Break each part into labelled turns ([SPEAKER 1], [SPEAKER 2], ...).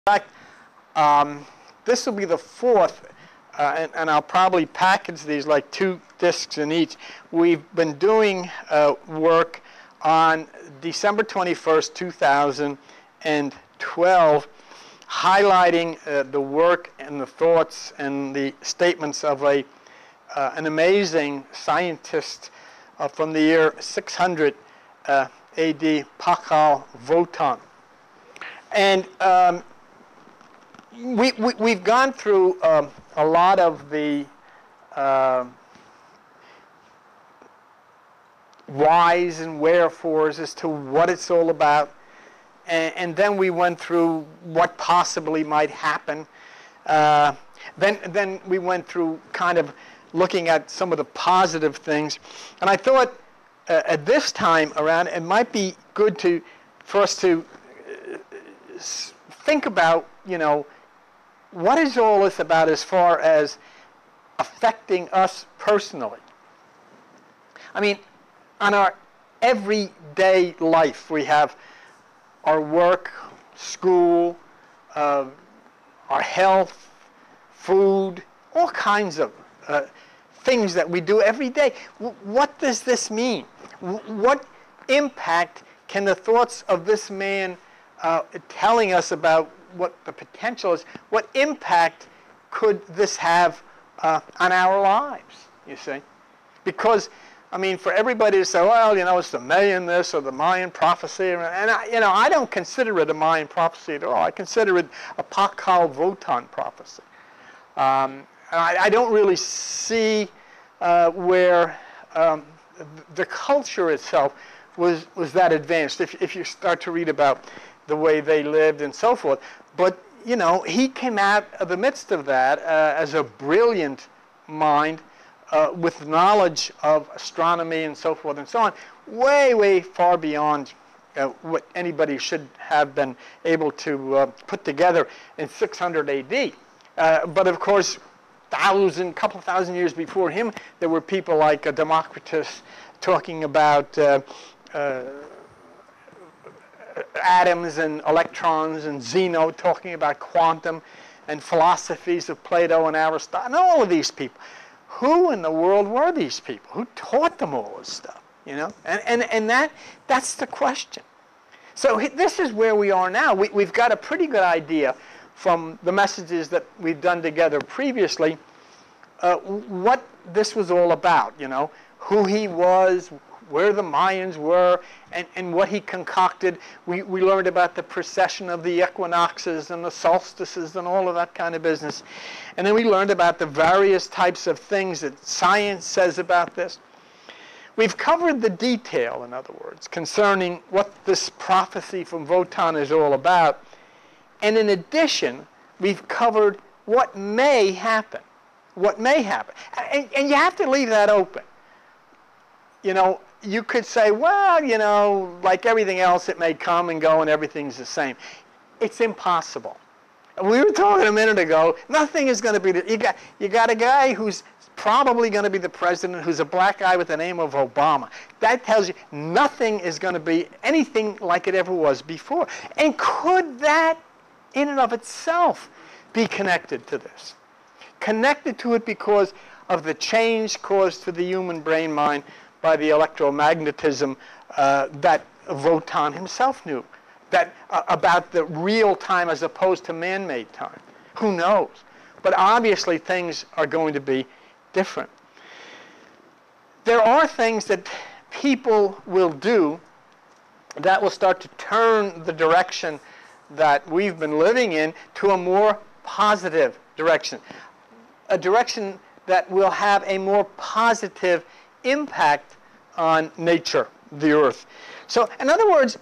[SPEAKER 1] fact, this will be the fourth, and I'll probably package these like 2 discs in each. We've been doing work on December 21st, 2012, highlighting the work and the thoughts and the statements of an amazing scientist from the year 600 AD, Paschal Wotan. And we've gone through a lot of the whys and wherefores as to what it's all about. And then we went through what possibly might happen. Then we went through kind of looking at some of the positive things. And I thought at this time around, it might be good for us to think about, what is all this about as far as affecting us personally? I mean, on our everyday life, we have our work, school, our health, food, all kinds of things that we do every day. What does this mean? What impact can the thoughts of this man telling us about what the potential is, what impact could this have on our lives, you see? Because, I mean, for everybody to say, well, it's the Mayan this or the Mayan prophecy, and I don't consider it a Mayan prophecy at all. I consider it a Paschal Wotan prophecy. I don't really see where the culture itself was that advanced, if you start to read about the way they lived and so forth. But, he came out of the midst of that as a brilliant mind with knowledge of astronomy and so forth and so on, way, way far beyond what anybody should have been able to put together in 600 AD. But, of course, couple thousand years before him, there were people like Democritus talking about atoms and electrons, and Zeno talking about quantum, and philosophies of Plato and Aristotle, and all of these people. Who in the world were these people? Who taught them all this stuff? And that's the question. So this is where we are now. We've got a pretty good idea from the messages that we've done together previously, what this was all about, who he was, where the Mayans were, and what he concocted. We learned about the precession of the equinoxes and the solstices and all of that kind of business. And then we learned about the various types of things that science says about this. We've covered the detail, in other words, concerning what this prophecy from Wotan is all about. And in addition, we've covered what may happen. What may happen. And you have to leave that open. You could say, well, like everything else, it may come and go and everything's the same. It's impossible. We were talking a minute ago, nothing is going to be, you got a guy who's probably going to be the president, who's a black guy with the name of Obama. That tells you nothing is going to be anything like it ever was before. And could that, in and of itself, be connected to this? Connected to it because of the change caused to the human brain mind by the electromagnetism that Wotan himself knew, that about the real time as opposed to man-made time. Who knows? But obviously things are going to be different. There are things that people will do that will start to turn the direction that we've been living in to a more positive direction. A direction that will have a more positive impact on nature, the earth. So, in other words,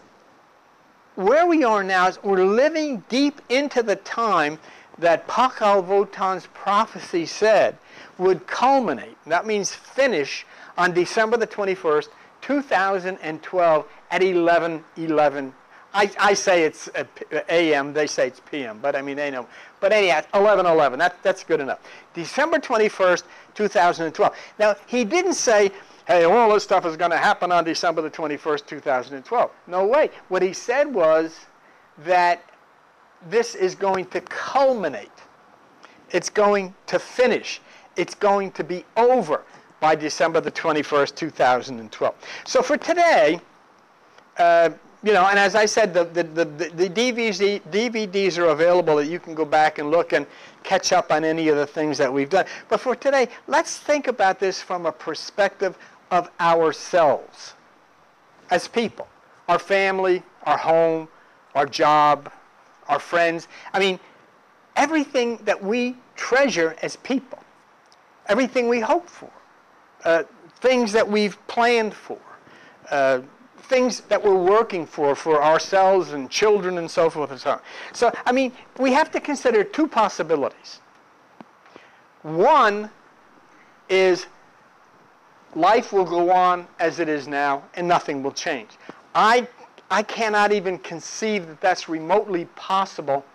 [SPEAKER 1] where we are now is we're living deep into the time that Paschal Wotan's prophecy said would culminate. That means finish on December the 21st, 2012 at 11:11. I say it's a.m., they say it's p.m., but I mean, they know. But anyhow, 11:11, that's good enough. December 21st, 2012. Now, he didn't say, hey, all this stuff is going to happen on December the 21st, 2012. No way. What he said was that this is going to culminate. It's going to finish. It's going to be over by December the 21st, 2012. So for today, you know, and as I said, the DVDs are available that you can go back and look and catch up on any of the things that we've done. But for today, let's think about this from a perspective of ourselves as people, our family, our home, our job, our friends. I mean, everything that we treasure as people, everything we hope for, things that we've planned for, things that we're working for ourselves and children and so forth and so on. So, I mean, we have to consider two possibilities. One is life will go on as it is now and nothing will change. I cannot even conceive that that's remotely possible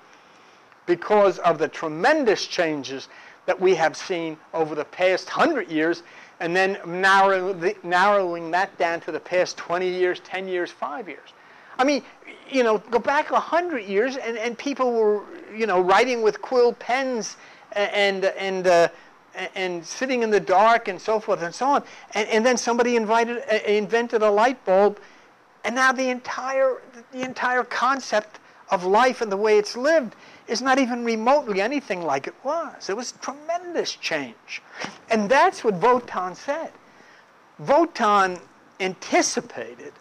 [SPEAKER 1] because of the tremendous changes that we have seen over the past 100 years, and then narrowing that down to the past 20 years, 10 years, 5 years. I mean, you know, go back 100 years, and people were, you know, writing with quill pens and sitting in the dark and so forth and so on. And then somebody invented a light bulb, and now the entire concept of life and the way it's lived is not even remotely anything like it was. It was tremendous change. And that's what Wotan said. Wotan anticipated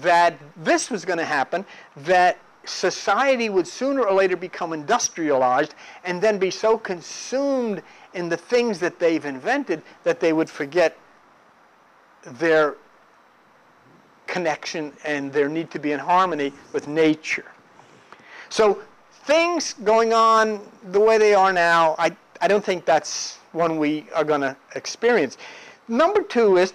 [SPEAKER 1] that this was going to happen, that society would sooner or later become industrialized and then be so consumed in the things that they've invented that they would forget their connection and their need to be in harmony with nature. So things going on the way they are now, I don't think that's one we are going to experience. Number two is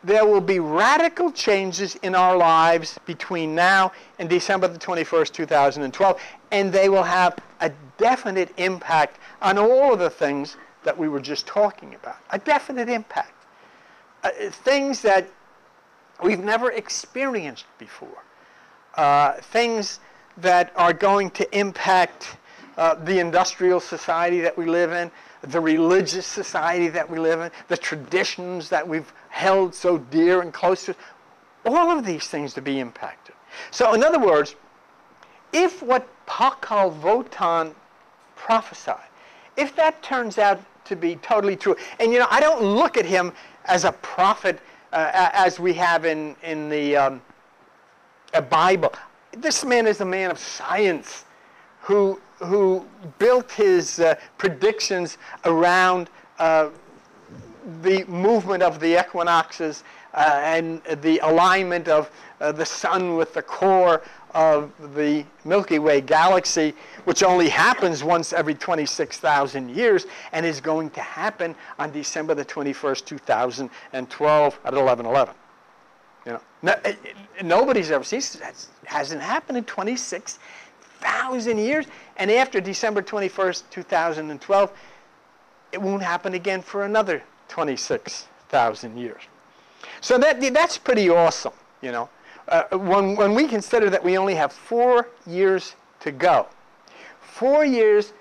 [SPEAKER 1] there will be radical changes in our lives between now and December the 21st, 2012, and they will have a definite impact on all of the things that we were just talking about. A definite impact. Things that we've never experienced before. Things that are going to impact the industrial society that we live in, the religious society that we live in, the traditions that we've held so dear and close to. All of these things to be impacted. So in other words, if what Pakal Wotan prophesied, if that turns out to be totally true, and you know, I don't look at him as a prophet as we have in the Bible. This man is a man of science who built his predictions around the movement of the equinoxes and the alignment of the sun with the core of the Milky Way galaxy, which only happens once every 26,000 years and is going to happen on December the 21st, 2012 at 11:11. You know, nobody's ever seen it. It hasn't happened in 26,000 years. And after December 21st, 2012, it won't happen again for another 26,000 years. So that's pretty awesome, you know. When we consider that we only have 4 years to go, 4 years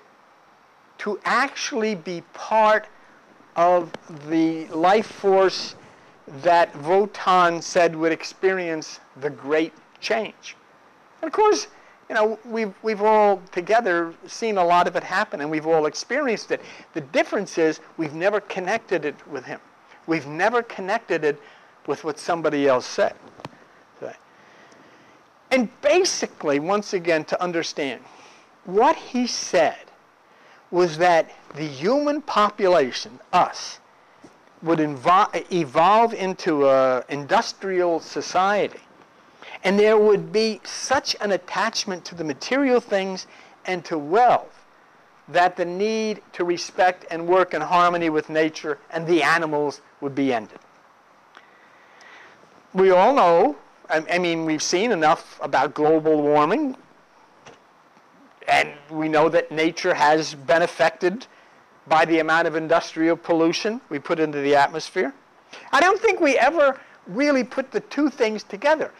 [SPEAKER 1] to actually be part of the life force that Wotan said would experience the great change. And of course, you know, we've all together seen a lot of it happen, and we've all experienced it. The difference is we've never connected it with him. We've never connected it with what somebody else said. And basically, once again, to understand, what he said was that the human population, us, would evolve into an industrial society. And there would be such an attachment to the material things and to wealth that the need to respect and work in harmony with nature and the animals would be ended. We all know, I mean, we've seen enough about global warming, and we know that nature has been affected by the amount of industrial pollution we put into the atmosphere. I don't think we ever really put the two things together.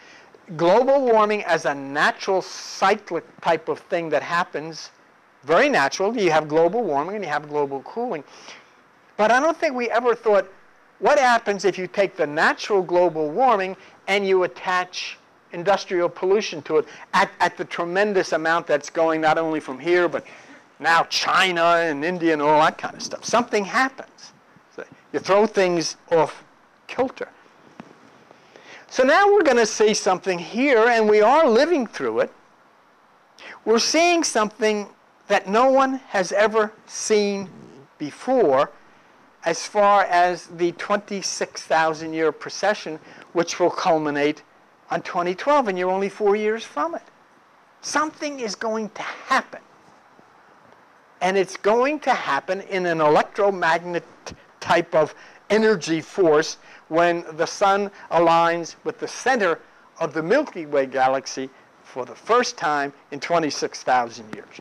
[SPEAKER 1] global warming as a natural cyclic type of thing that happens, very natural. You have global warming and you have global cooling. But I don't think we ever thought, what happens if you take the natural global warming and you attach industrial pollution to it at the tremendous amount that's going not only from here, but now China and India and all that kind of stuff. Something happens. So you throw things off kilter. So now we're going to see something here, and we are living through it. We're seeing something that no one has ever seen before, as far as the 26,000-year procession, which will culminate on 2012, and you're only 4 years from it. Something is going to happen. And it's going to happen in an electromagnet type of energy force when the sun aligns with the center of the Milky Way galaxy for the first time in 26,000 years.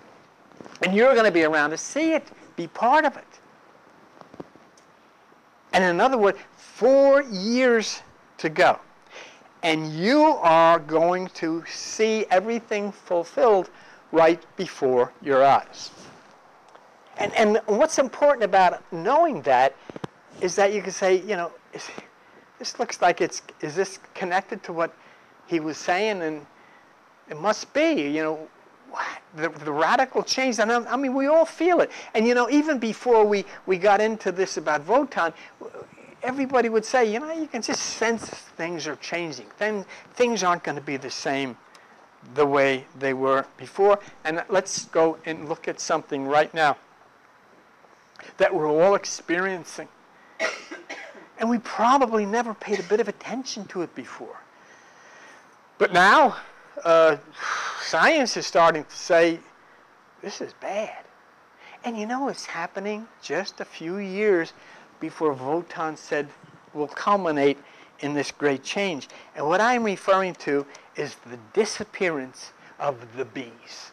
[SPEAKER 1] And you're going to be around to see it, be part of it. And in other words, 4 years to go. And you are going to see everything fulfilled right before your eyes. And what's important about knowing that is that you can say, you know, this looks like is this connected to what he was saying? And it must be, you know, the radical change. And I mean, we all feel it. And, you know, even before we got into this about Wotan, everybody would say, you know, you can just sense things are changing. Then things aren't going to be the same the way they were before. And let's go and look at something right now that we're all experiencing. And we probably never paid a bit of attention to it before. But now, science is starting to say, this is bad. And you know, it's happening just a few years before Wotan said will culminate in this great change. And what I'm referring to is the disappearance of the bees.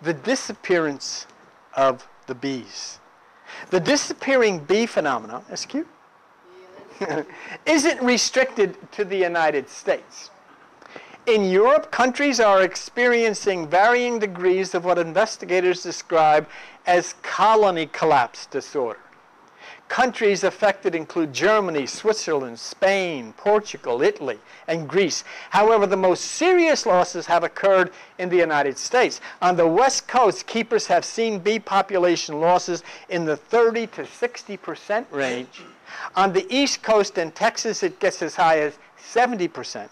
[SPEAKER 1] The disappearance of the bees. The disappearing bee phenomenon, that's cute, isn't restricted to the United States. In Europe, countries are experiencing varying degrees of what investigators describe as colony collapse disorder. Countries affected include Germany, Switzerland, Spain, Portugal, Italy, and Greece. However, the most serious losses have occurred in the United States. On the West Coast, keepers have seen bee population losses in the 30 to 60% range. On the East Coast and Texas, it gets as high as 70%.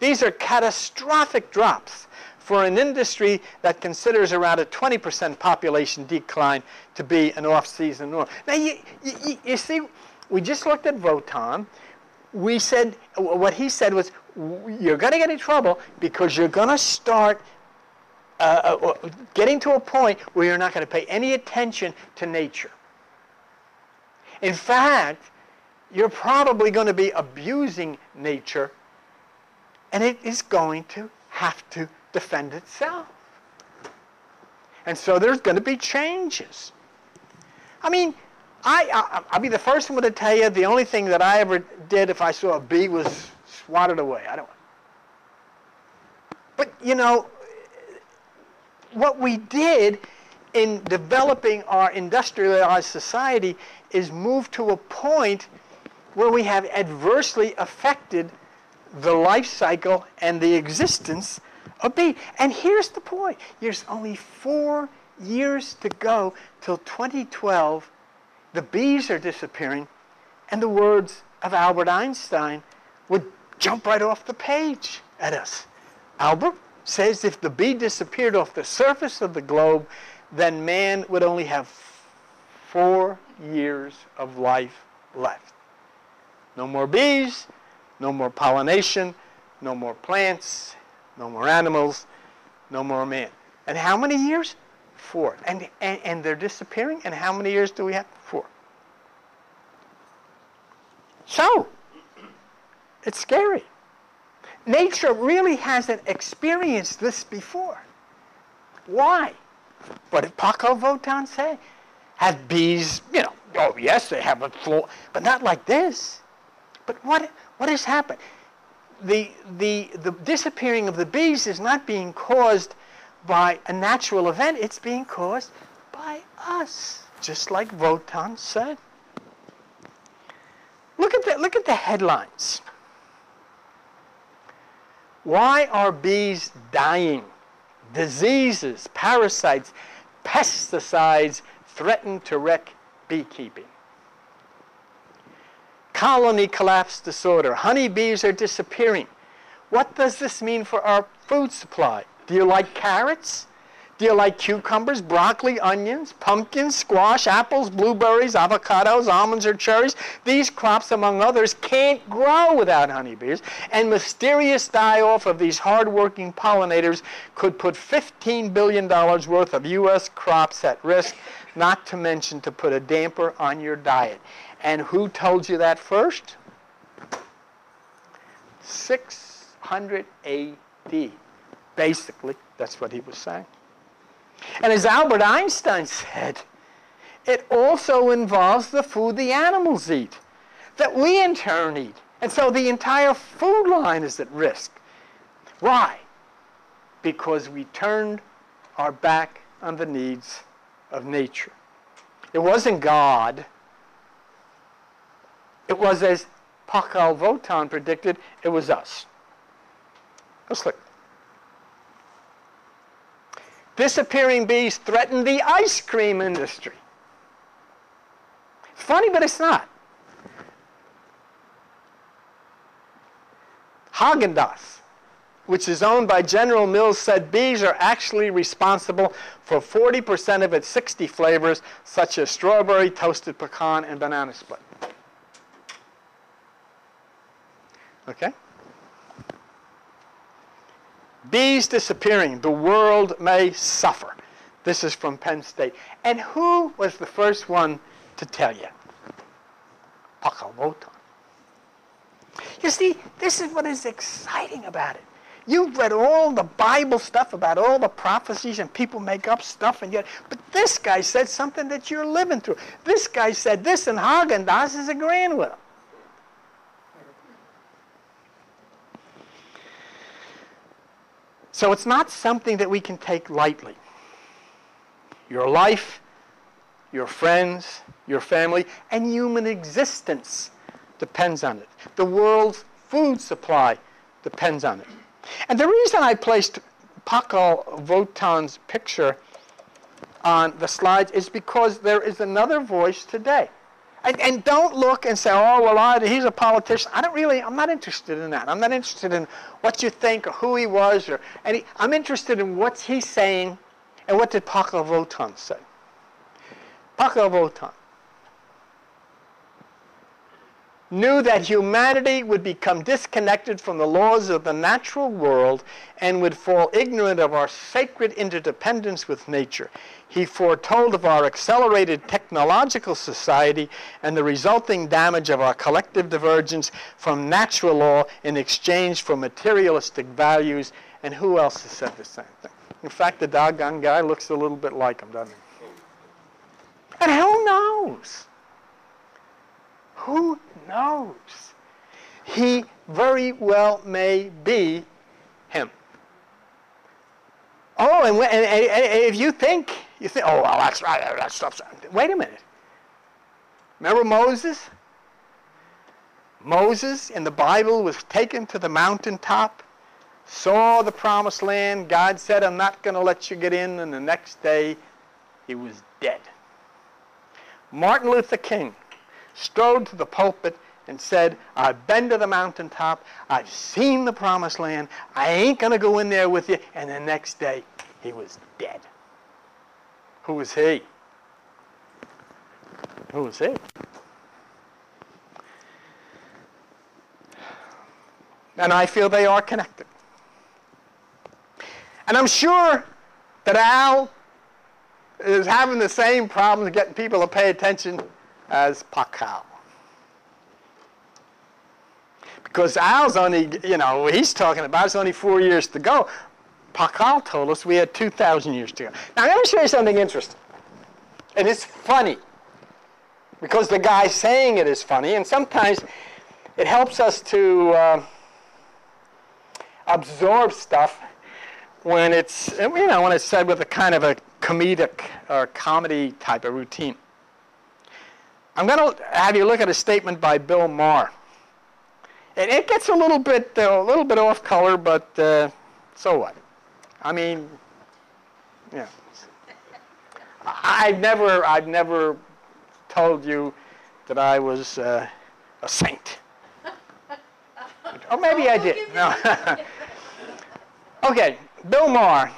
[SPEAKER 1] These are catastrophic drops for an industry that considers around a 20% population decline to be an off-season norm. Now, you see, we just looked at Wotan. We said, what he said was, you're going to get in trouble because you're going to start getting to a point where you're not going to pay any attention to nature. In fact, you're probably going to be abusing nature, and it is going to have to defend itself. And so there's going to be changes. I mean, I'll be the first one to tell you the only thing that I ever did if I saw a bee was swat it away. But, you know, what we did in developing our industrialized society is move to a point where we have adversely affected the life cycle and the existence of bee. And here's the point. There's only 4 years to go till 2012. The bees are disappearing, and the words of Albert Einstein would jump right off the page at us. Albert says if the bee disappeared off the surface of the globe, then man would only have 4 years of life left. No more bees, no more pollination, no more plants, no more animals, no more man. And how many years? 4. And they're disappearing, and how many years do we have? 4. So, it's scary. Nature really hasn't experienced this before. Why? What did Paco Wotan say? Have bees, you know, oh yes, they have a floor, but not like this. But what has happened? the disappearing of the bees is not being caused by a natural event. It's being caused by us, just like Wotan said. Look at the headlines. Why are bees dying? Diseases, parasites, pesticides threaten to wreck beekeeping. Colony collapse disorder. Honeybees are disappearing. What does this mean for our food supply? Do you like carrots? Do you like cucumbers, broccoli, onions, pumpkins, squash, apples, blueberries, avocados, almonds, or cherries? These crops, among others, can't grow without honeybees, and mysterious die-off of these hard-working pollinators could put $15 billion worth of U.S. crops at risk, not to mention to put a damper on your diet. And who told you that first? 600 A.D. Basically, that's what he was saying. And as Albert Einstein said, it also involves the food the animals eat, that we in turn eat. And so the entire food line is at risk. Why? Because we turned our back on the needs of nature. It wasn't God. It was, as Pakal Wotan predicted, it was us. Let's look. Disappearing bees threaten the ice cream industry. It's funny, but it's not. Haagen-Dazs, which is owned by General Mills, said bees are actually responsible for 40% of its 60 flavors, such as strawberry, toasted pecan, and banana split. Okay? Bees disappearing, the world may suffer. This is from Penn State. And who was the first one to tell you? Pakal Wotan. You see, this is what is exciting about it. You've read all the Bible stuff about all the prophecies, and people make up stuff, and yet, but this guy said something that you're living through. This guy said this, and Haagen-Dazs is agreeing with him. So it's not something that we can take lightly. Your life, your friends, your family, and human existence depends on it. The world's food supply depends on it. And the reason I placed Pakal Wotan's picture on the slides is because there is another voice today. And don't look and say, oh, well, he's a politician. I'm not interested in that. I'm not interested in what you think or who he was. I'm interested in what he's saying and what did Pakal Wotan say. Pakal Wotan knew that humanity would become disconnected from the laws of the natural world and would fall ignorant of our sacred interdependence with nature. He foretold of our accelerated technological society and the resulting damage of our collective divergence from natural law in exchange for materialistic values. And who else has said the same thing? In fact, the doggone guy looks a little bit like him, doesn't he? And who knows? Who knows? He very well may be him. Oh, and if you think, oh, well, that's right, that stuff's... Wait a minute. Remember Moses? Moses in the Bible was taken to the mountaintop, saw the promised land. God said, I'm not going to let you get in, and the next day he was dead. Martin Luther King strode to the pulpit and said, I've been to the mountaintop, I've seen the promised land, I ain't going to go in there with you, and the next day he was dead. Who was he? Who was he? And I feel they are connected. And I'm sure that Al is having the same problems getting people to pay attention as Pakal. Because Al's only, he's talking about it's only 4 years to go. Pakal told us we had 2,000 years to go. Now, I'm going to show you something interesting. And it's funny. Because the guy saying it is funny, and sometimes it helps us to absorb stuff when it's, when it's said with a kind of a comedic or comedy type of routine. I'm going to have you look at a statement by Bill Maher. And it gets a little bit off color, but so what? I mean, yeah. I've never told you that I was a saint. Or maybe I did. No. Okay, Bill Maher.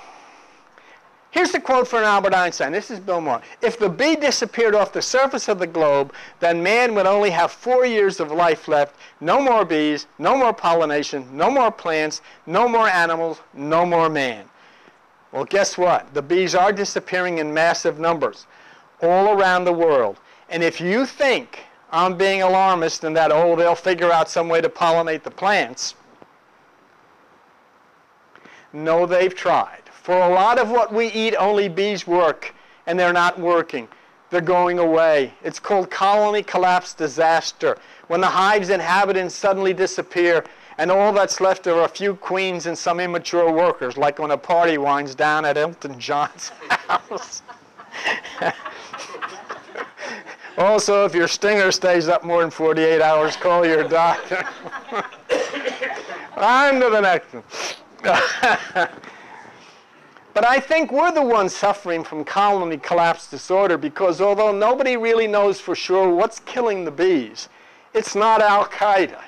[SPEAKER 1] Here's the quote from Albert Einstein. This is Bill Maher. If the bee disappeared off the surface of the globe, then man would only have 4 years of life left. No more bees, no more pollination, no more plants, no more animals, no more man. Well, guess what? The bees are disappearing in massive numbers all around the world. And if you think I'm being alarmist and that, oh, they'll figure out some way to pollinate the plants, no, they've tried. For a lot of what we eat, only bees work, and they're not working. They're going away. It's called colony collapse disaster. When the hive's inhabitants suddenly disappear, and all that's left are a few queens and some immature workers, like when a party winds down at Elton John's house. Also, if your stinger stays up more than 48 hours, call your doctor. On to the next one. But I think we're the ones suffering from colony collapse disorder, because although nobody really knows for sure what's killing the bees, it's not Al-Qaeda.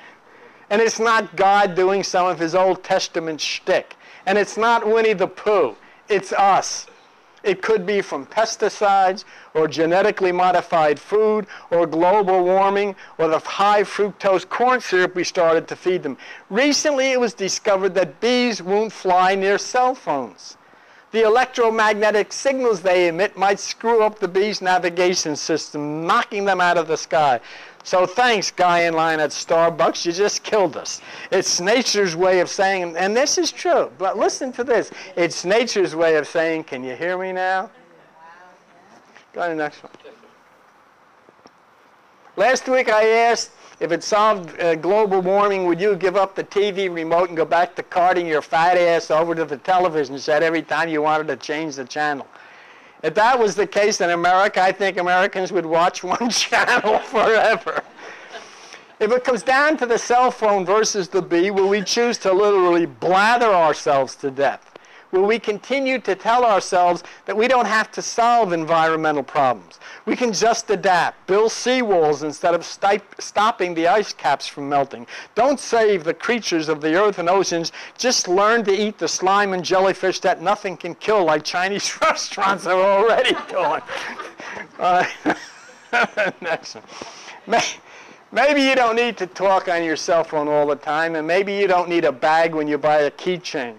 [SPEAKER 1] And it's not God doing some of his Old Testament shtick. And it's not Winnie the Pooh. It's us. It could be from pesticides or genetically modified food or global warming or the high fructose corn syrup we started to feed them. Recently it was discovered that bees won't fly near cell phones. The electromagnetic signals they emit might screw up the bees' navigation system, knocking them out of the sky. So thanks, guy in line at Starbucks, you just killed us. It's nature's way of saying, and this is true, but listen to this. It's nature's way of saying, can you hear me now? Go to the next one. Last week I asked, if it solved global warming, would you give up the TV remote and go back to carting your fat ass over to the television set every time you wanted to change the channel? If that was the case in America, I think Americans would watch one channel forever. If it comes down to the cell phone versus the bee, will we choose to literally blather ourselves to death? Will we continue to tell ourselves that we don't have to solve environmental problems? We can just adapt, build seawalls instead of stopping the ice caps from melting. Don't save the creatures of the earth and oceans. Just learn to eat the slime and jellyfish that nothing can kill, like Chinese restaurants are already doing. Next one. Maybe you don't need to talk on your cell phone all the time, and maybe you don't need a bag when you buy a keychain.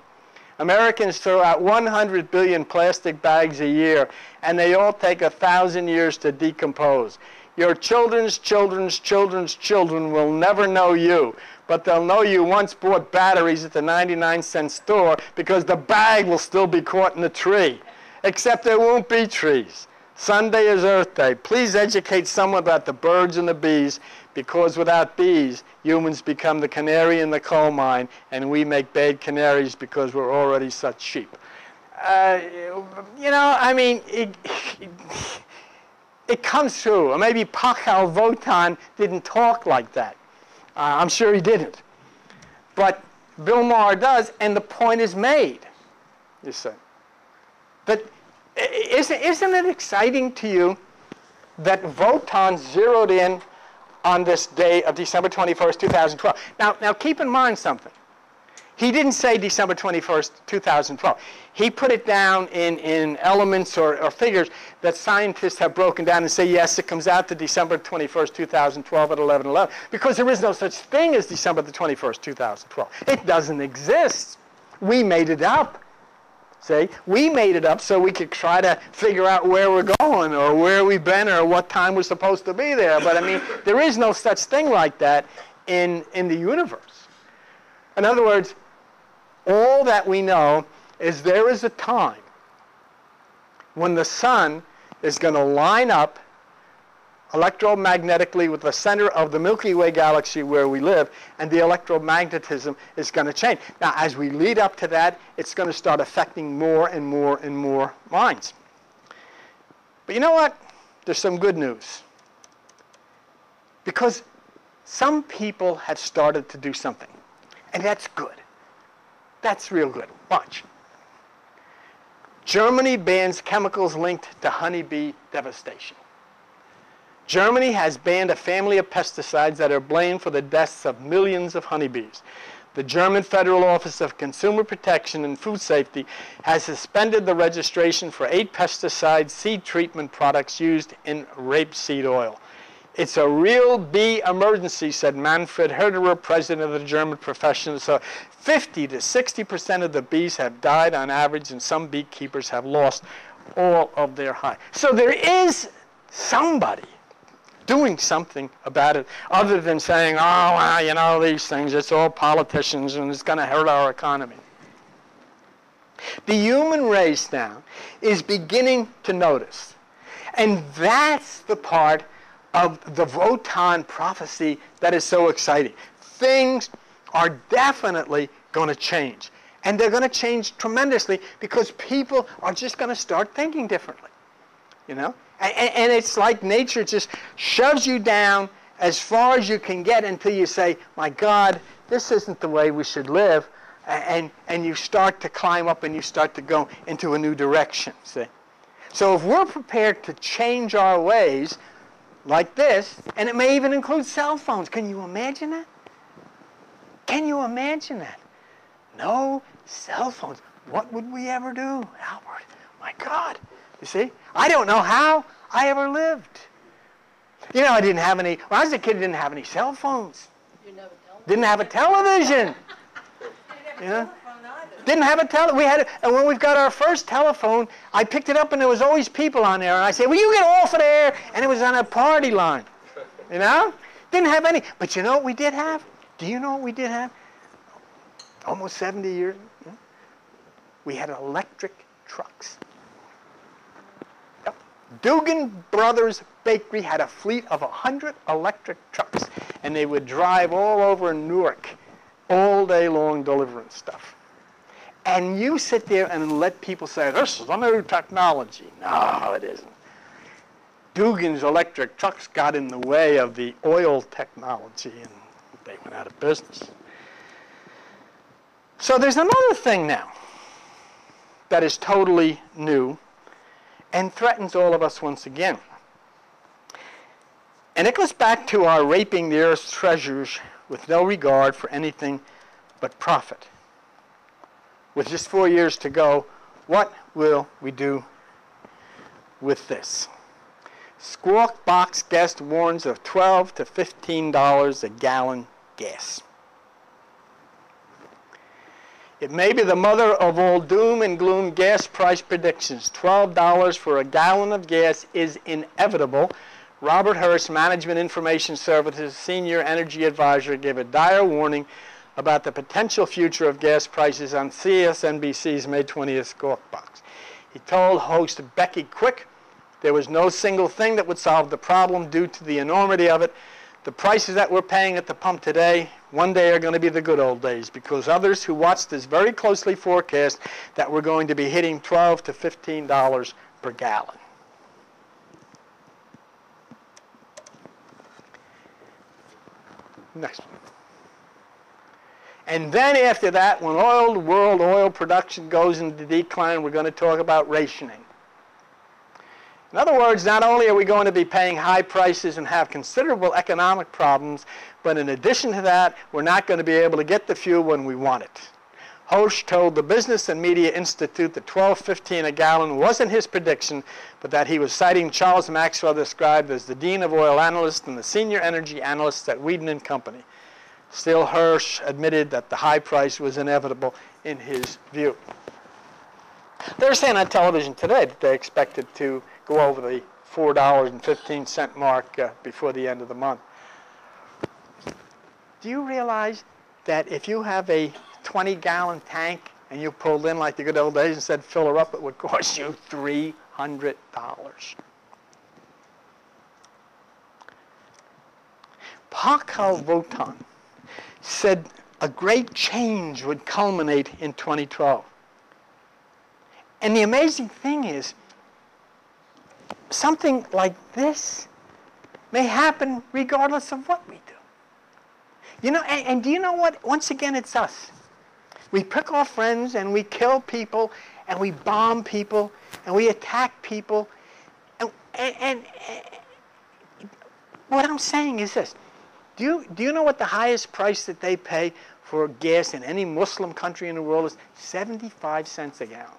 [SPEAKER 1] Americans throw out 100 billion plastic bags a year, and they all take 1,000 years to decompose. Your children's children's children's children will never know you, but they'll know you once bought batteries at the 99-cent store, because the bag will still be caught in the tree. Except there won't be trees. Sunday is Earth Day. Please educate someone about the birds and the bees, because without bees, humans become the canary in the coal mine, and we make bad canaries because we're already such sheep. I mean, it comes through. Or maybe Pakhal Votan didn't talk like that. I'm sure he didn't. But Bill Maher does, and the point is made, you see. But isn't it exciting to you that Votan zeroed in on this day of December 21st, 2012. Now keep in mind something. He didn't say December 21st, 2012. He put it down in elements or figures that scientists have broken down and say, yes, it comes out to December 21st, 2012 at 11:11, because there is no such thing as December the 21st, 2012. It doesn't exist. We made it up. See, we made it up so we could try to figure out where we're going or where we've been or what time we're supposed to be there. But I mean, there is no such thing like that in the universe. In other words, all that we know is there is a time when the sun is going to line up electromagnetically with the center of the Milky Way galaxy where we live, and the electromagnetism is going to change. Now, as we lead up to that, it's going to start affecting more and more and more minds. But you know what? There's some good news. Because some people have started to do something, and that's good. That's real good. Watch. Germany bans chemicals linked to honeybee devastation. Germany has banned a family of pesticides that are blamed for the deaths of millions of honeybees. The German Federal Office of Consumer Protection and Food Safety has suspended the registration for 8 pesticide seed treatment products used in rapeseed oil. It's a real bee emergency, said Manfred Herderer, president of the German profession. So 50 to 60% of the bees have died on average, and some beekeepers have lost all of their hive. So there is somebody doing something about it other than saying, oh, well, you know, these things, it's all politicians and it's going to hurt our economy. The human race now is beginning to notice. And that's the part of the Wotan prophecy that is so exciting. Things are definitely going to change. And they're going to change tremendously because people are just going to start thinking differently. You know? And it's like nature just shoves you down as far as you can get until you say, my God, this isn't the way we should live. And you start to climb up and you start to go into a new direction. See? So if we're prepared to change our ways like this, and it may even include cell phones. Can you imagine that? Can you imagine that? No cell phones. What would we ever do, Albert? My God. You see? I don't know how I ever lived. You know, I didn't have any, when I was a kid, I didn't have any cell phones.
[SPEAKER 2] You didn't have a television?
[SPEAKER 1] Didn't have a television. You know? Didn't have a television. We had, and when we got our first telephone, I picked it up and there was always people on there. And I said, will you get off of there? And it was on a party line. You know? Didn't have any. But you know what we did have? Do you know what we did have? Almost 70 years. We had electric trucks. Dugan Brothers Bakery had a fleet of 100 electric trucks, and they would drive all over Newark all day long delivering stuff. And you sit there and let people say, this is a new technology. No, it isn't. Dugan's electric trucks got in the way of the oil technology, and they went out of business. So there's another thing now that is totally new and threatens all of us once again. And it goes back to our raping the earth's treasures with no regard for anything but profit. With just 4 years to go, what will we do with this? Squawk Box Guest warns of $12 to $15 a gallon gas. It may be the mother of all doom and gloom gas price predictions. $12 for a gallon of gas is inevitable. Robert Hurst, Management Information Services Senior Energy Advisor, gave a dire warning about the potential future of gas prices on CSNBC's May 20th Squawk Box. He told host Becky Quick there was no single thing that would solve the problem due to the enormity of it. The prices that we're paying at the pump today, one day are going to be the good old days, because others who watch this very closely forecast that we're going to be hitting $12 to $15 per gallon. Next one. And then after that, when world oil production goes into decline, we're going to talk about rationing. In other words, not only are we going to be paying high prices and have considerable economic problems, but in addition to that, we're not going to be able to get the fuel when we want it. Hosch told the Business and Media Institute that $12.15 a gallon wasn't his prediction, but that he was citing Charles Maxwell, described as the Dean of Oil Analysts and the Senior Energy Analyst at Weeden and Company. Still, Hirsch admitted that the high price was inevitable in his view. They're saying on television today that they expected to go over the $4.15 mark before the end of the month. Do you realize that if you have a 20-gallon tank and you pulled in like the good old days and said fill her up, it would cost you $300? Pakhal Votan said a great change would culminate in 2012. And the amazing thing is, something like this may happen regardless of what we do. You know, and do you know what? Once again, it's us. We pick our friends and we kill people and we bomb people and we attack people. And what I'm saying is this. Do you know what the highest price that they pay for gas in any Muslim country in the world is? 75 cents a gallon.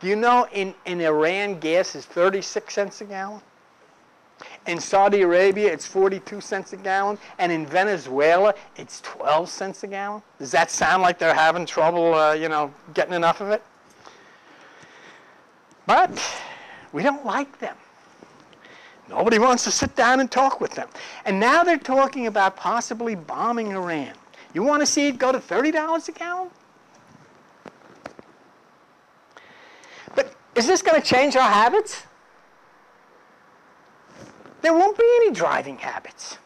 [SPEAKER 1] Do you know in Iran gas is 36 cents a gallon? In Saudi Arabia it's 42 cents a gallon. And in Venezuela it's 12 cents a gallon. Does that sound like they're having trouble, getting enough of it? But we don't like them. Nobody wants to sit down and talk with them. And now they're talking about possibly bombing Iran. You want to see it go to $30 a gallon? But is this going to change our habits? There won't be any driving habits.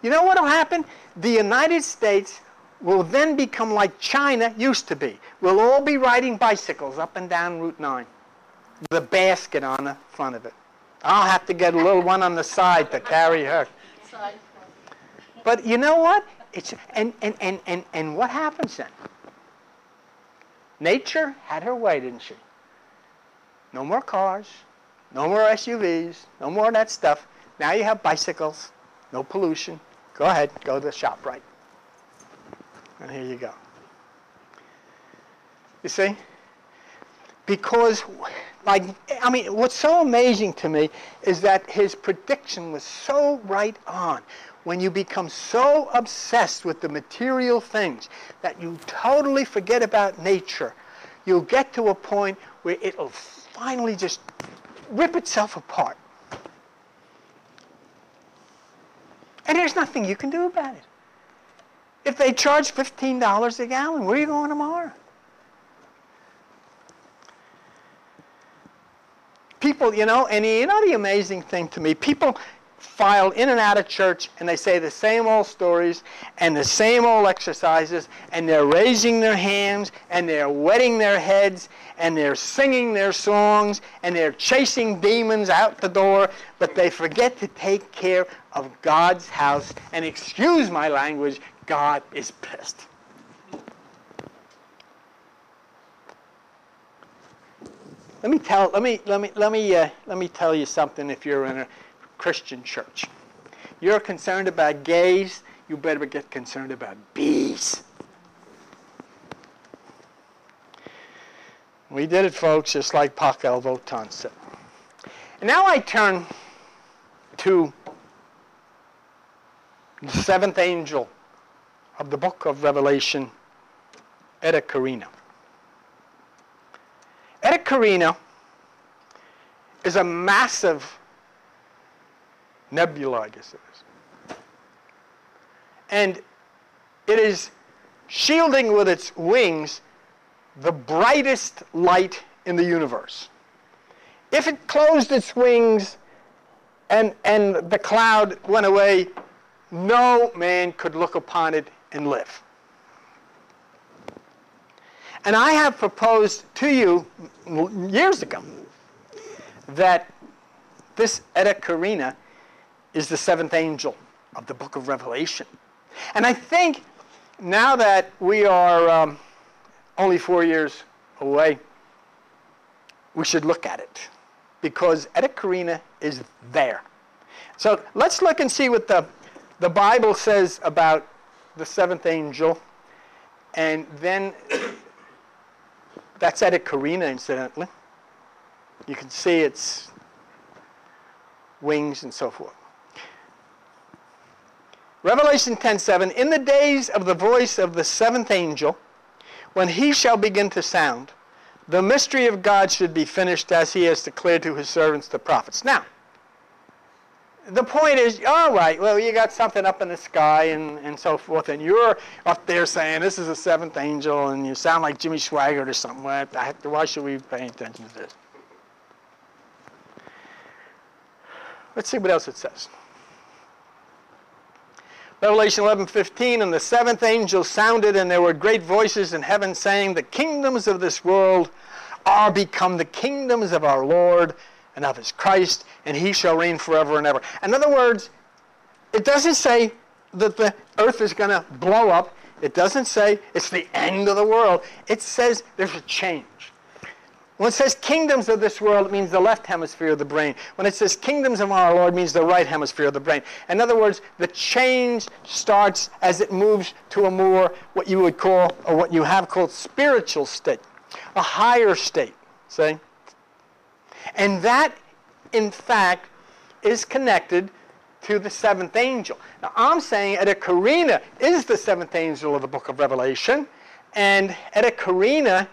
[SPEAKER 1] You know what will happen? The United States will then become like China used to be. We'll all be riding bicycles up and down Route 9 with a basket on the front of it. I'll have to get a little one on the side to carry her. But you know what? And what happens then? Nature had her way, didn't she? No more cars, no more SUVs, no more of that stuff. Now you have bicycles, no pollution. Go ahead, go to the ShopRite. And here you go. You see? Because, what's so amazing to me is that his prediction was so right on. When you become so obsessed with the material things that you totally forget about nature, you'll get to a point where it'll finally just rip itself apart. And there's nothing you can do about it. If they charge $15 a gallon, where are you going tomorrow? People, and the amazing thing to me, people file in and out of church and they say the same old stories and the same old exercises, and they're raising their hands and they're wetting their heads and they're singing their songs and they're chasing demons out the door, but they forget to take care of God's house. And excuse my language, God is pissed. Let me tell you something. If you're in a Christian church, you're concerned about gays, you better get concerned about bees. We did it, folks, just like Pakhal Votan said. And now I turn to the seventh angel of the book of Revelation, Eta Carina. Eta Carina is a massive nebula, I guess it is. And it is shielding with its wings the brightest light in the universe. If it closed its wings and the cloud went away, no man could look upon it and live. And I have proposed to you years ago that this Eta Carina is the seventh angel of the book of Revelation. And I think now that we are only 4 years away, we should look at it, because Eta Carina is there. So let's look and see what the Bible says about the seventh angel, and then that's Eta Carina, incidentally. You can see its wings and so forth. Revelation 10:7, in the days of the voice of the seventh angel, when he shall begin to sound, the mystery of God should be finished, as he has declared to his servants the prophets. Now, the point is, all right, well, you got something up in the sky and so forth, and you're up there saying this is the seventh angel, and you sound like Jimmy Swaggart or something. Why should we pay attention to this? Let's see what else it says. Revelation 11:15, and the seventh angel sounded, and there were great voices in heaven saying, the kingdoms of this world are become the kingdoms of our Lord and of his Christ, and he shall reign forever and ever. In other words, it doesn't say that the earth is going to blow up. It doesn't say it's the end of the world. It says there's a change. When it says kingdoms of this world, it means the left hemisphere of the brain. When it says kingdoms of our Lord, it means the right hemisphere of the brain. In other words, the change starts as it moves to a more, what you would call, or what you have called, spiritual state, a higher state, see? And that, in fact, is connected to the seventh angel. Now, I'm saying Eta Carina is the seventh angel of the book of Revelation, and Eta Carina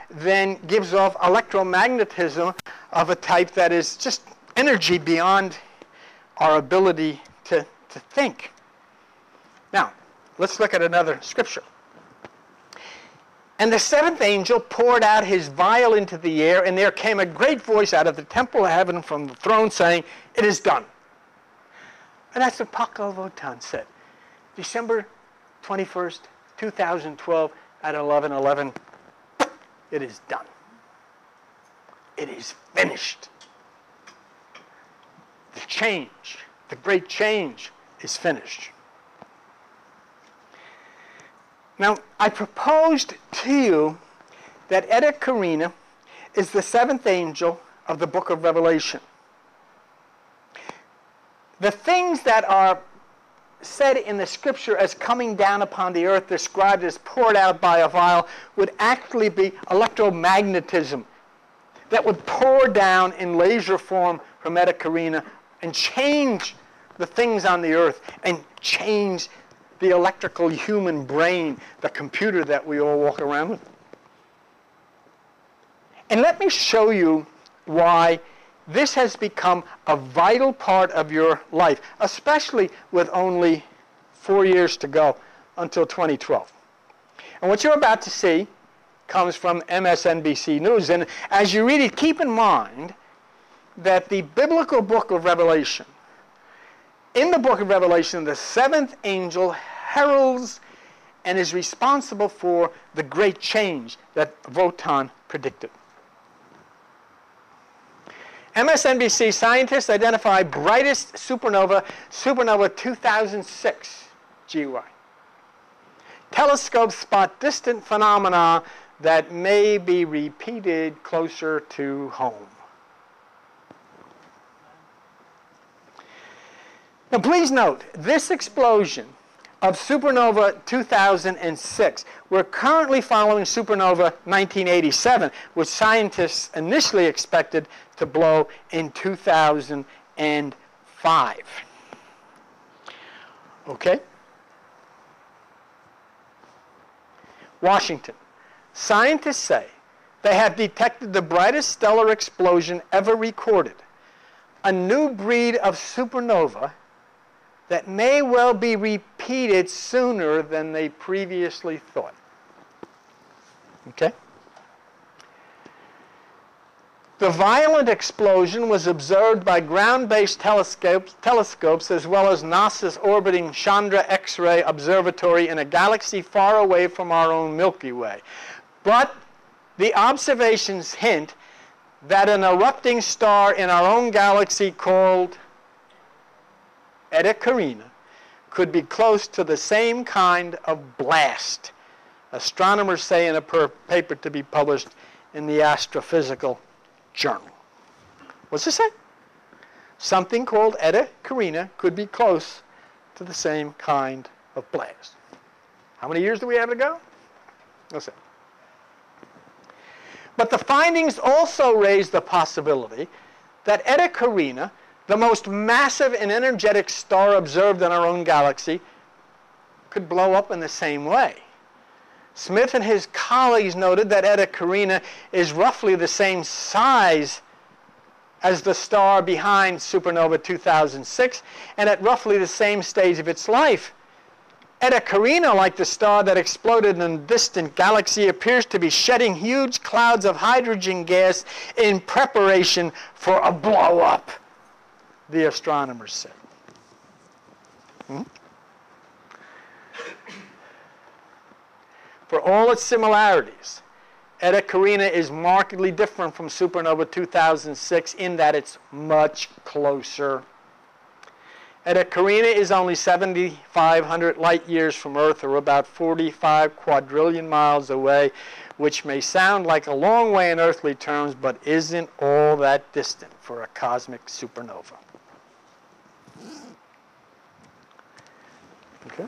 [SPEAKER 1] then gives off electromagnetism of a type that is just energy beyond our ability to think. Now, let's look at another scripture. And the seventh angel poured out his vial into the air, and there came a great voice out of the temple of heaven from the throne saying, it is done. And that's what Paco Votan said. December 21st, 2012 at 11:11. It is done. It is finished. The change, the great change, is finished. Now, I proposed to you that Eta Carina is the seventh angel of the book of Revelation. The things that are said in the scripture as coming down upon the earth, described as poured out by a vial, would actually be electromagnetism that would pour down in laser form from Eta Carina and change the things on the earth and change the electrical human brain, the computer that we all walk around with. And let me show you why this has become a vital part of your life, especially with only 4 years to go until 2012. And what you're about to see comes from MSNBC News. And as you read it, keep in mind that the biblical book of Revelation, in the book of Revelation, the seventh angel heralds and is responsible for the great change that Votan predicted. MSNBC scientists identify brightest supernova 2006 GY. Telescopes spot distant phenomena that may be repeated closer to home. Now please note, this explosion of supernova 2006, we're currently following supernova 1987, which scientists initially expected to blow in 2005. Okay? Washington. Scientists say they have detected the brightest stellar explosion ever recorded, a new breed of supernova that may well be repeated sooner than they previously thought. Okay? The violent explosion was observed by ground-based telescopes as well as NASA's orbiting Chandra X-ray Observatory in a galaxy far away from our own Milky Way. But the observations hint that an erupting star in our own galaxy called Eta Carina could be close to the same kind of blast, astronomers say in a paper to be published in the Astrophysical Journal. What's it say? Something called Eta Carina could be close to the same kind of blast. How many years do we have to go? Let's see. But the findings also raise the possibility that Eta Carina, the most massive and energetic star observed in our own galaxy, could blow up in the same way. Smith and his colleagues noted that Eta Carina is roughly the same size as the star behind supernova 2006 and at roughly the same stage of its life. Eta Carina, like the star that exploded in a distant galaxy, appears to be shedding huge clouds of hydrogen gas in preparation for a blow-up, the astronomers said. For all its similarities, Eta Carina is markedly different from supernova 2006 in that it's much closer. Eta Carina is only 7,500 light years from Earth, or about 45 quadrillion miles away, which may sound like a long way in earthly terms, but isn't all that distant for a cosmic supernova. Okay.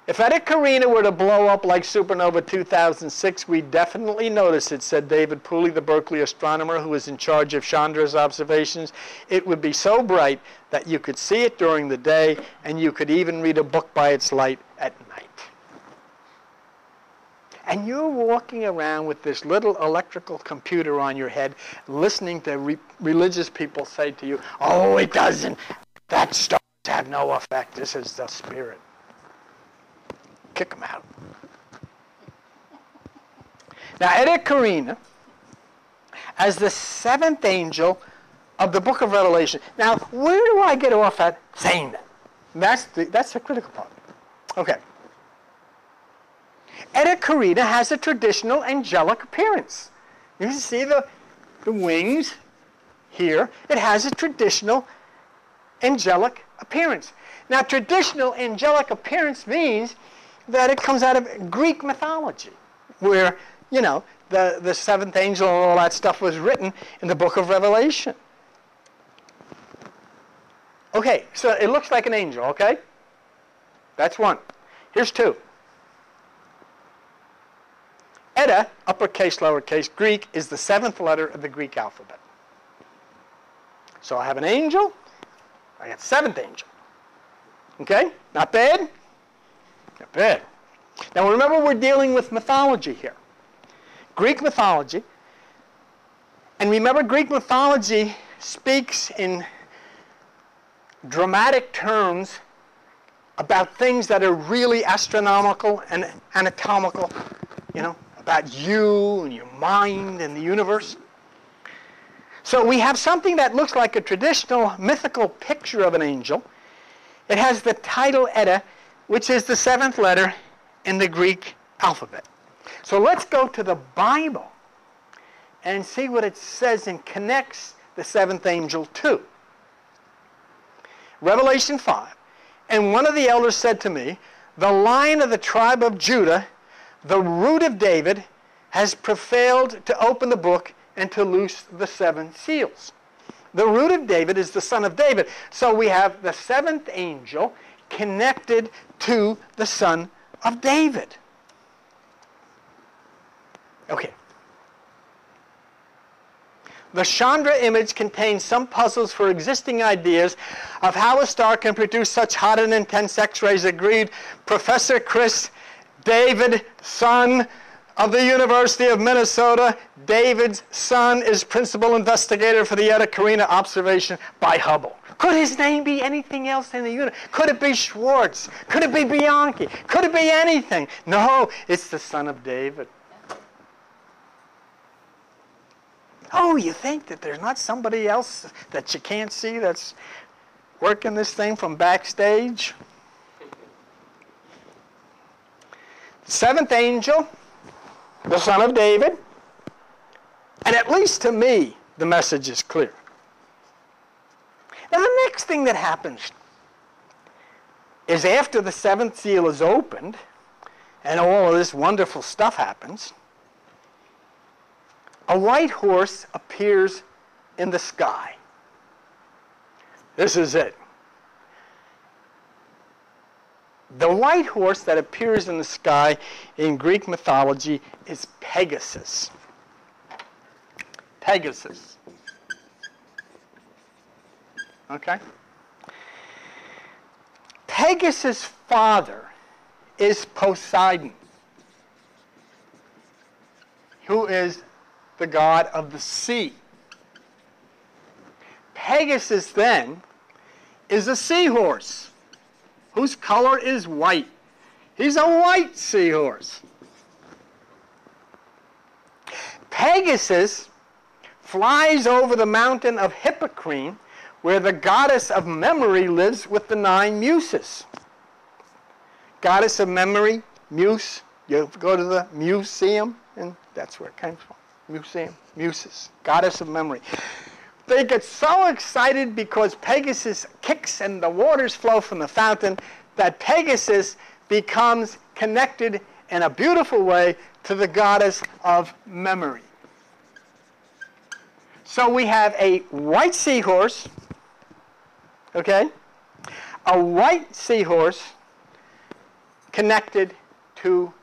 [SPEAKER 1] If Eta Carina were to blow up like supernova 2006, we'd definitely notice it, said David Pooley, the Berkeley astronomer who was in charge of Chandra's observations. It would be so bright that you could see it during the day, and you could even read a book by its light at night. And you're walking around with this little electrical computer on your head, listening to religious people say to you, oh, it doesn't. That stars have no effect. This is the spirit. Kick them out. Now, Eta Carina, as the seventh angel of the book of Revelation. Now, where do I get off at saying that? That's the critical part. Okay. Eta Carina has a traditional angelic appearance. You see the wings here. It has a traditional angelic appearance. Now, traditional angelic appearance means that it comes out of Greek mythology, where, you know, the seventh angel and all that stuff was written in the book of Revelation. Okay, so it looks like an angel, okay? That's one. Here's two. Eta, uppercase, lowercase, Greek, is the seventh letter of the Greek alphabet. So I have an angel, I got seventh angel. Okay? Not bad? Not bad. Now remember, we're dealing with mythology here. Greek mythology. And remember, Greek mythology speaks in dramatic terms about things that are really astronomical and anatomical, you know, about you and your mind and the universe. So we have something that looks like a traditional mythical picture of an angel. It has the title Eta, which is the seventh letter in the Greek alphabet. So let's go to the Bible and see what it says and connects the seventh angel to. Revelation 5. And one of the elders said to me, the Lion of the tribe of Judah, the root of David, has prevailed to open the book and to loose the seven seals. The root of David is the son of David. So we have the seventh angel connected to the son of David. Okay. The Chandra image contains some puzzles for existing ideas of how a star can produce such hot and intense X-rays, agreed Professor Chris David, son of the University of Minnesota. David's son is principal investigator for the Eta Carina observation by Hubble. Could his name be anything else in the universe? Could it be Schwartz? Could it be Bianchi? Could it be anything? No, it's the son of David. Oh, you think that there's not somebody else that you can't see that's working this thing from backstage? Seventh angel, the son of David. And at least to me, the message is clear. Now, the next thing that happens is after the seventh seal is opened and all of this wonderful stuff happens, a white horse appears in the sky. This is it. The white horse that appears in the sky in Greek mythology is Pegasus. Pegasus. Okay? Pegasus' father is Poseidon, who is the god of the sea. Pegasus then is a seahorse whose color is white. He's a white seahorse. Pegasus flies over the mountain of Hippocrene, where the goddess of memory lives with the 9 muses. Goddess of memory, Muse. You go to the museum, and that's where it came from. Museum, Muses, goddess of memory. They get so excited because Pegasus kicks and the waters flow from the fountain that Pegasus becomes connected in a beautiful way to the goddess of memory. So we have a white seahorse, okay? A white seahorse connected to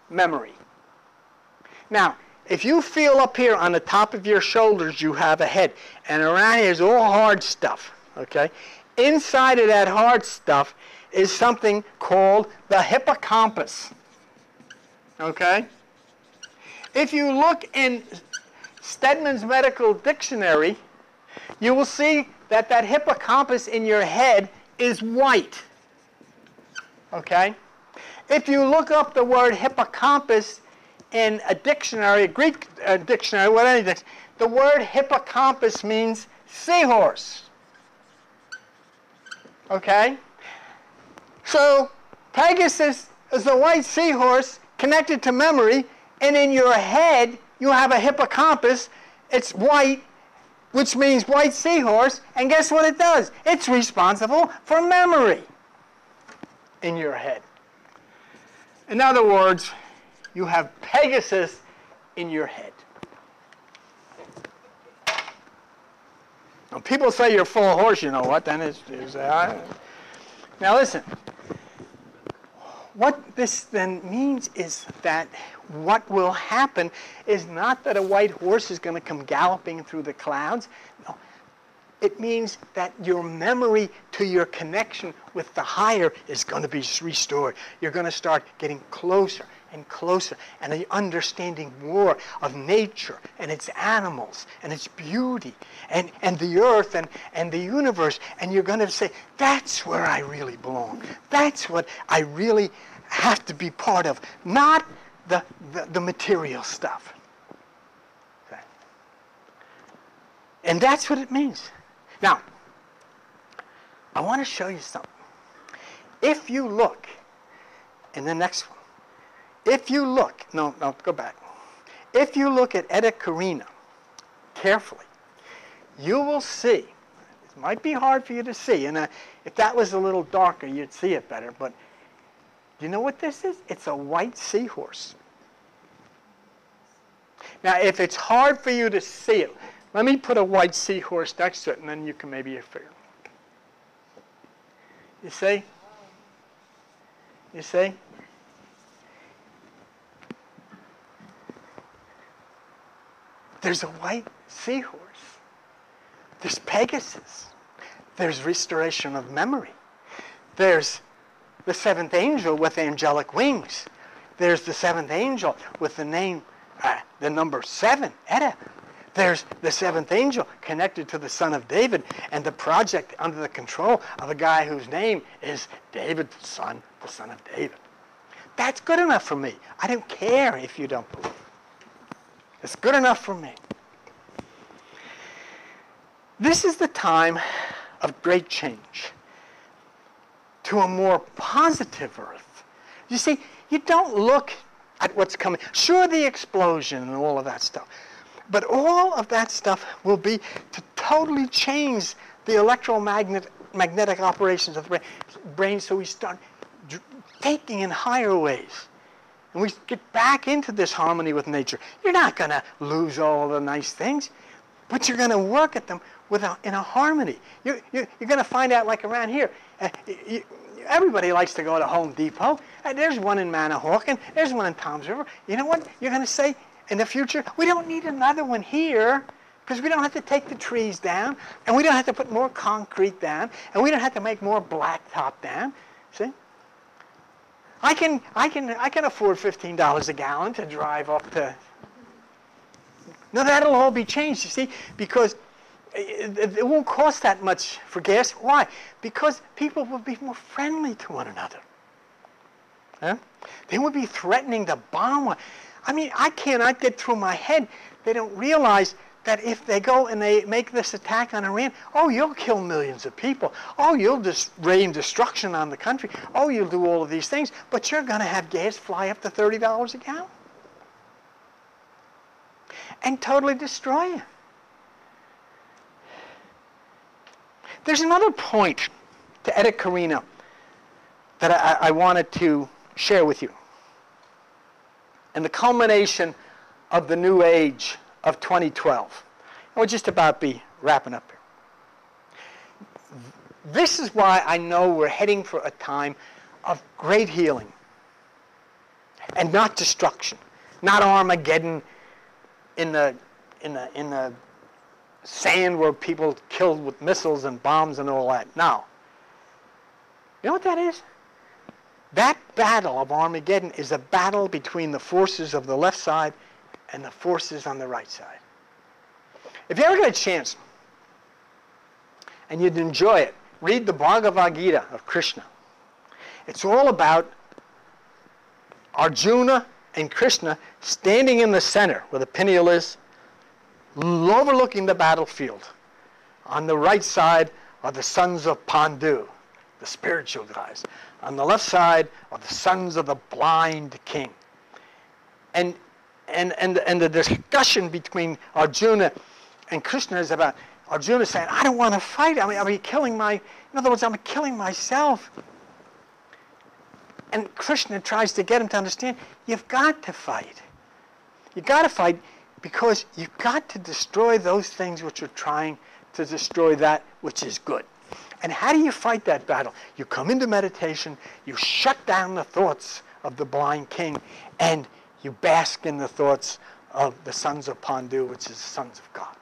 [SPEAKER 1] memory. Now, if you feel up here on the top of your shoulders, you have a head. And around here is all hard stuff, okay? Inside of that hard stuff is something called the hippocampus, okay? If you look in Stedman's Medical Dictionary, you will see that that hippocampus in your head is white, okay? If you look up the word hippocampus in a dictionary, a Greek dictionary, what anything, the word hippocampus means seahorse. Okay? So Pegasus is a white seahorse connected to memory, and in your head you have a hippocampus. It's white, which means white seahorse, and guess what it does? It's responsible for memory in your head. In other words, you have Pegasus in your head. When people say you're full of horse, you know what then is now listen, what this then means is that what will happen is not that a white horse is going to come galloping through the clouds. No. It means that your memory to your connection with the higher is going to be restored. You're going to start getting closer and closer and understanding more of nature and its animals and its beauty and the earth and the universe. And you're going to say, that's where I really belong. That's what I really have to be part of, not the material stuff. Okay. And that's what it means. Now, I want to show you something. If you look in the next one, if you look, no, go back. If you look at Edda Karina carefully, you will see, it might be hard for you to see, and if that was a little darker, you'd see it better, but do you know what this is? It's a white seahorse. Now, if it's hard for you to see it, let me put a white seahorse next to it, and then you can maybe figure it. You see? You see? There's a white seahorse. There's Pegasus. There's restoration of memory. There's the seventh angel with angelic wings. There's the seventh angel with the name, the number 7, Edda. There's the seventh angel connected to the Son of David and the project under the control of a guy whose name is David, the Son of David. That's good enough for me. I don't care if you don't believe. It's good enough for me. This is the time of great change to a more positive earth. You see, you don't look at what's coming. Sure, the explosion and all of that stuff. But all of that stuff will be to totally change the electromagnetic operations of the brain so we start thinking in higher ways. And we get back into this harmony with nature. You're not going to lose all the nice things, but you're going to work at them in a harmony. You're going to find out, like around here, everybody likes to go to Home Depot. There's one in Manahawkin. There's one in Toms River. You know what you're going to say in the future? We don't need another one here because we don't have to take the trees down, and we don't have to put more concrete down, and we don't have to make more blacktop down. See? I can afford $15 a gallon to drive up to. No, that'll all be changed, you see, because it won't cost that much for gas. Why? Because people will be more friendly to one another. Huh? They won't be threatening to bomb one. I mean, I cannot get through my head. They don't realize that if they go and they make this attack on Iran, oh, you'll kill millions of people. Oh, you'll just rain destruction on the country. Oh, you'll do all of these things, but you're going to have gas fly up to $30 a gallon and totally destroy you. There's another point to Etta Carina that I wanted to share with you. And the culmination of the new age of 2012. And we'll just about be wrapping up here. This is why I know we're heading for a time of great healing and not destruction, not Armageddon in the sand where people killed with missiles and bombs and all that. No. You know what that is? That battle of Armageddon is a battle between the forces of the left side and the forces on the right side. If you ever get a chance, and you'd enjoy it, read the Bhagavad Gita of Krishna. It's all about Arjuna and Krishna standing in the center where the pineal is, overlooking the battlefield. On the right side are the sons of Pandu, the spiritual guys. On the left side are the sons of the blind king. And the discussion between Arjuna and Krishna is about Arjuna saying, I don't want to fight. I'm killing in other words, I'm killing myself. And Krishna tries to get him to understand, you've got to fight. You've got to fight because you've got to destroy those things which are trying to destroy that which is good. And how do you fight that battle? You come into meditation, you shut down the thoughts of the blind king, and you bask in the thoughts of the sons of Pandu, which is the sons of God.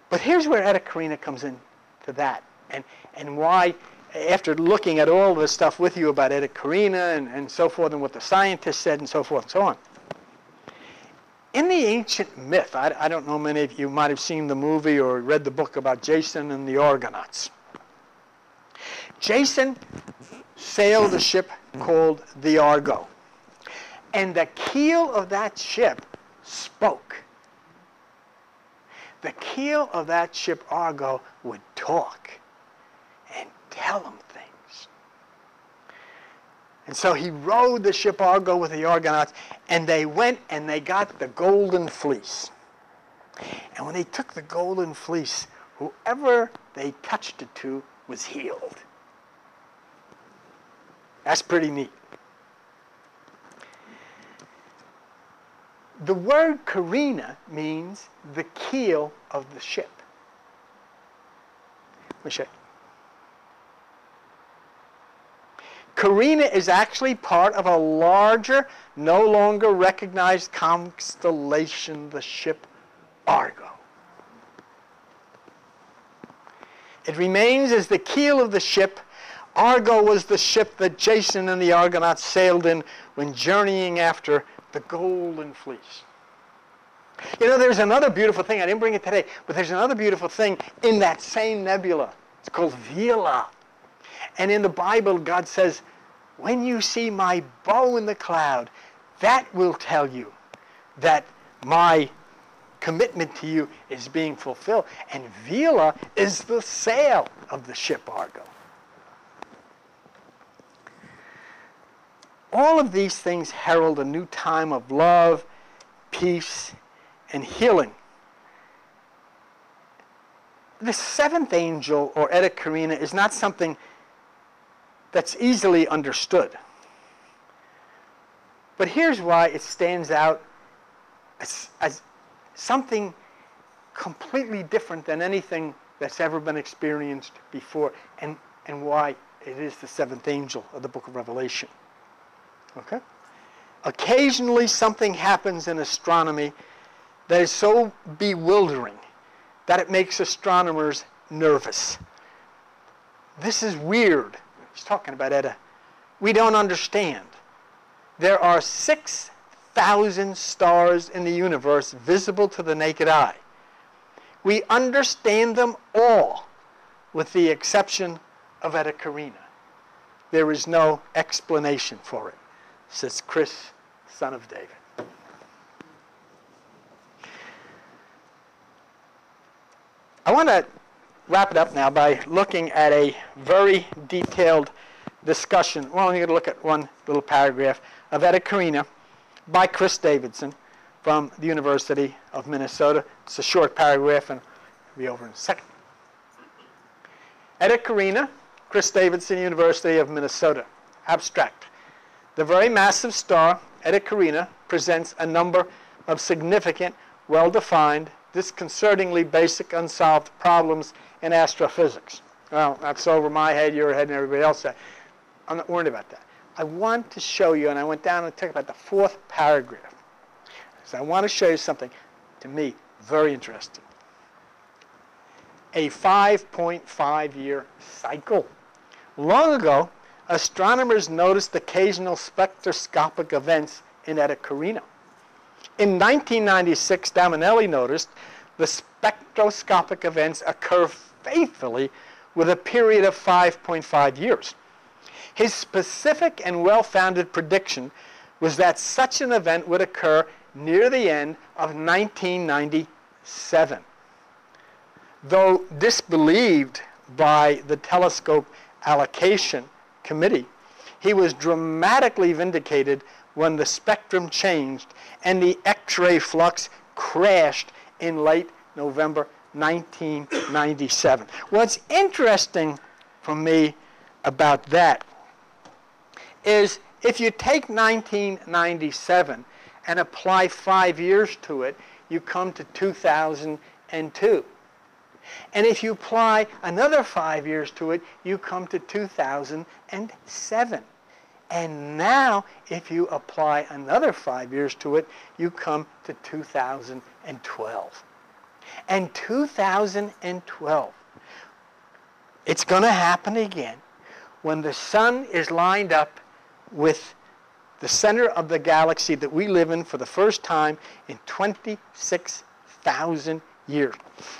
[SPEAKER 1] But here's where Etta Carina comes in to that, and why, after looking at all this stuff with you about Etta Carina and so forth, and what the scientists said and so forth and so on. In the ancient myth, I don't know, many of you might have seen the movie or read the book about Jason and the Argonauts. Jason sailed a ship called the Argo. And the keel of that ship spoke. The keel of that ship, Argo, would talk and tell them things. And so he rowed the ship Argo with the Argonauts, and they went and they got the golden fleece. And when they took the golden fleece, whoever they touched it to was healed. That's pretty neat. The word Carina means the keel of the ship. Let me show you. Carina is actually part of a larger, no longer recognized constellation, the ship Argo. It remains as the keel of the ship. Argo was the ship that Jason and the Argonauts sailed in when journeying after the golden fleece. You know, there's another beautiful thing. I didn't bring it today, but there's another beautiful thing in that same nebula. It's called Vela. And in the Bible, God says, when you see my bow in the cloud, that will tell you that my commitment to you is being fulfilled. And Vela is the sail of the ship Argo. All of these things herald a new time of love, peace, and healing. The seventh angel, or Etta Carina, is not something that's easily understood. But here's why it stands out as something completely different than anything that's ever been experienced before, and why it is the seventh angel of the book of Revelation. Okay? Occasionally something happens in astronomy that is so bewildering that it makes astronomers nervous. This is weird. He's talking about Etta. We don't understand. There are 6,000 stars in the universe visible to the naked eye. We understand them all with the exception of Etta Carina. There is no explanation for it, says Chris, son of David. I want to wrap it up now by looking at a very detailed discussion. Well, you're going to look at one little paragraph of Eta Carina by Chris Davidson from the University of Minnesota. It's a short paragraph, and I'll be over in a second. Eta Carina, Chris Davidson, University of Minnesota. Abstract. The very massive star, Eta Carina, presents a number of significant, well-defined, disconcertingly basic unsolved problems in astrophysics. Well, that's over my head, your head, and everybody else's head. I'm not worried about that. I want to show you, and I went down and took about the fourth paragraph. So I want to show you something, to me, very interesting. A 5.5-year cycle. Long ago, astronomers noticed occasional spectroscopic events in Eta Carina. In 1996, Daminelli noticed the spectroscopic events occur faithfully with a period of 5.5 years. His specific and well-founded prediction was that such an event would occur near the end of 1997. Though disbelieved by the Telescope Allocation Committee, he was dramatically vindicated when the spectrum changed and the X-ray flux crashed in late November 1997. What's interesting for me about that is if you take 1997 and apply 5 years to it, you come to 2002. And if you apply another 5 years to it, you come to 2007. And now, if you apply another 5 years to it, you come to 2012. And 2012, it's going to happen again when the sun is lined up with the center of the galaxy that we live in for the first time in 26,000 years.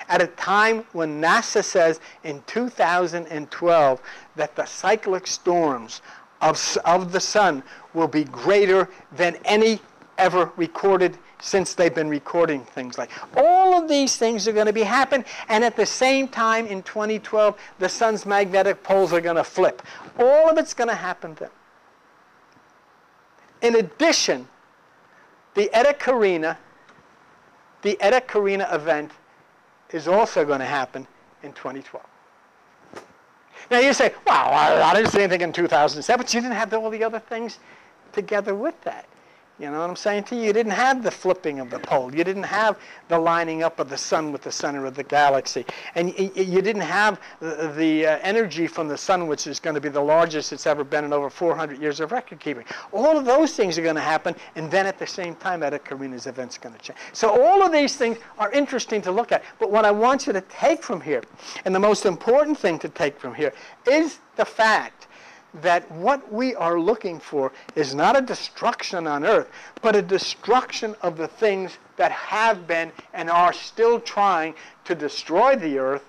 [SPEAKER 1] At a time when NASA says in 2012 that the cyclic storms of the sun will be greater than any ever recorded since they've been recording things like. All of these things are going to be happen, and at the same time in 2012 the sun's magnetic poles are going to flip. All of it's going to happen then. In addition, the Eta Carina event is also going to happen in 2012. Now you say, well, I didn't see anything in 2007, but you didn't have all the other things together with that. You know what I'm saying to you? You didn't have the flipping of the pole. You didn't have the lining up of the sun with the center of the galaxy. And you didn't have the energy from the sun, which is going to be the largest it's ever been in over 400 years of record keeping. All of those things are going to happen, and then at the same time, Eta Carina's event's going to change. So all of these things are interesting to look at. But what I want you to take from here, and the most important thing to take from here, is the fact that what we are looking for is not a destruction on Earth, but a destruction of the things that have been and are still trying to destroy the Earth,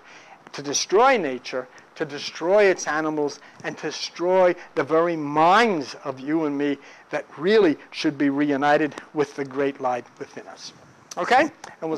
[SPEAKER 1] to destroy nature, to destroy its animals, and to destroy the very minds of you and me that really should be reunited with the great light within us. Okay? And we'll